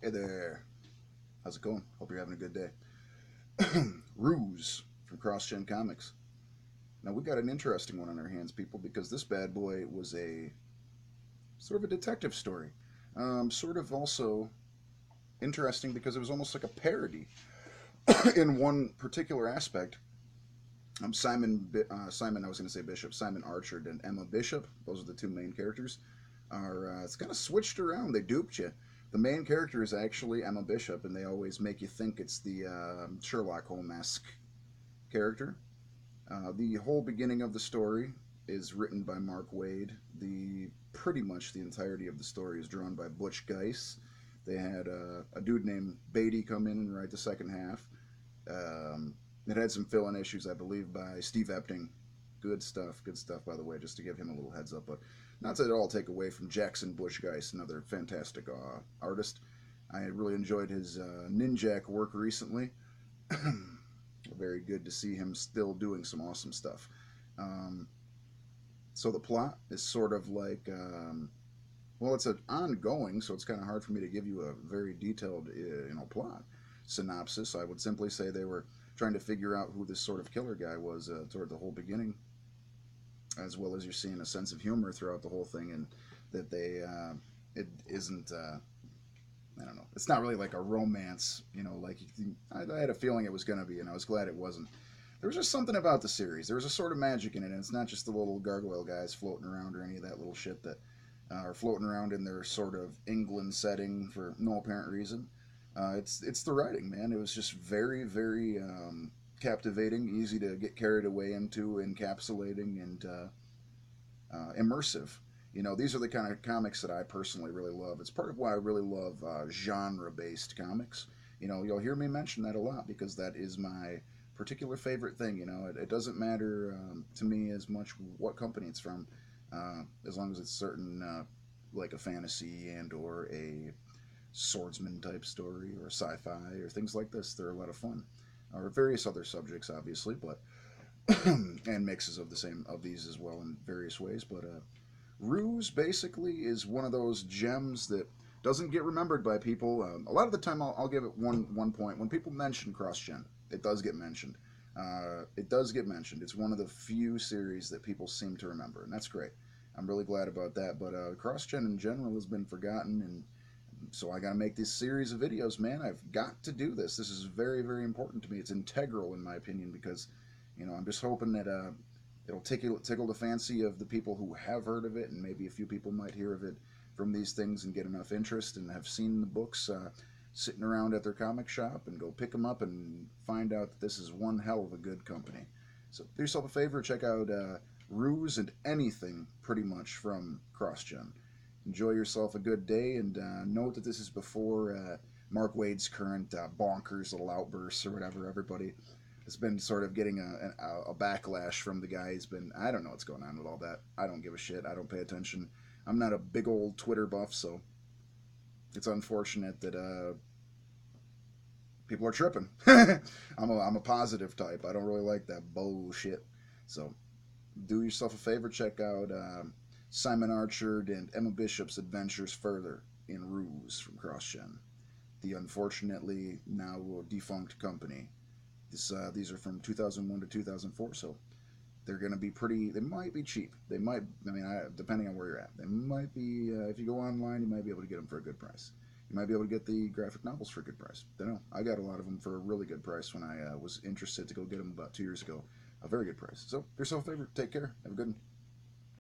Hey there. How's it going? Hope you're having a good day. Ruse from Crossgen Comics. Now, we got an interesting one on our hands, people, because this bad boy was a sort of a detective story. Sort of also interesting because it was almost like a parody in one particular aspect. Simon, I was going to say Bishop, Simon Archer and Emma Bishop, those are the two main characters, it's kind of switched around. They duped you. The main character is actually Emma Bishop, and they always make you think it's the Sherlock Holmes-esque character. The whole beginning of the story is written by Mark Waid. The Pretty much the entirety of the story is drawn by Butch Guice. They had a dude named Beatty come in and write the second half. It had some fill-in issues, I believe, by Steve Epting. Good stuff, by the way, just to give him a little heads up. But not to at all take away from Jackson Bush Geist, another fantastic artist. I really enjoyed his Ninjak work recently. Very good to see him still doing some awesome stuff. Um, so the plot is sort of like, well, it's an ongoing, so it's kind of hard for me to give you a very detailed, plot synopsis. I would simply say they were trying to figure out who this sort of killer guy was toward the whole beginning, as well as you're seeing a sense of humor throughout the whole thing, and that it isn't. I don't know. It's not really like a romance, Like I had a feeling it was going to be, and I was glad it wasn't. There was just something about the series. There was a sort of magic in it, and it's not just the little gargoyle guys floating around or any of that little shit that are floating around in their sort of England setting for no apparent reason. It's the writing, man. It was just very, very captivating, easy to get carried away into, encapsulating, and immersive. These are the kind of comics that I personally really love. It's part of why I really love genre-based comics. You'll hear me mention that a lot because that is my particular favorite thing. It doesn't matter to me as much what company it's from, as long as it's certain, like a fantasy and or a swordsman type story or sci-fi or things like this. They're a lot of fun, or various other subjects, obviously, but and mixes of the same of these as well in various ways. But Ruse basically is one of those gems that doesn't get remembered by people. A lot of the time, I'll give it one point. When people mention CrossGen, it does get mentioned. It does get mentioned. It's one of the few series that people seem to remember, and that's great. I'm really glad about that. But CrossGen in general has been forgotten, and so I got to make this series of videos, man. I've got to do this. This is very, very important to me. It's integral, in my opinion, because I'm just hoping that it'll tickle the fancy of the people who have heard of it, and maybe a few people might hear of it from these things and get enough interest and have seen the books sitting around at their comic shop and go pick them up and find out that this is one hell of a good company. So do yourself a favor, check out Ruse and anything pretty much from CrossGen. Enjoy yourself a good day, and note that this is before Mark Waid's current bonkers little outbursts or whatever. Everybody has been sort of getting a backlash from the guy. He's been, I don't know what's going on with all that. I don't give a shit. I don't pay attention. I'm not a big old Twitter buff, so it's unfortunate that people are tripping. I'm a positive type. I don't really like that bullshit. So do yourself a favor, check out Simon Archer and Emma Bishop's adventures further in Ruse from CrossGen, the unfortunately now defunct company. These are from 2001 to 2004, so they're going to be pretty. They might be cheap. They might. I mean, depending on where you're at, they might be. If you go online, you might be able to get them for a good price. You might be able to get the graphic novels for a good price. Don't know. I got a lot of them for a really good price when I was interested to go get them about 2 years ago. A very good price. So, do yourself a favor. Take care. Have a good one.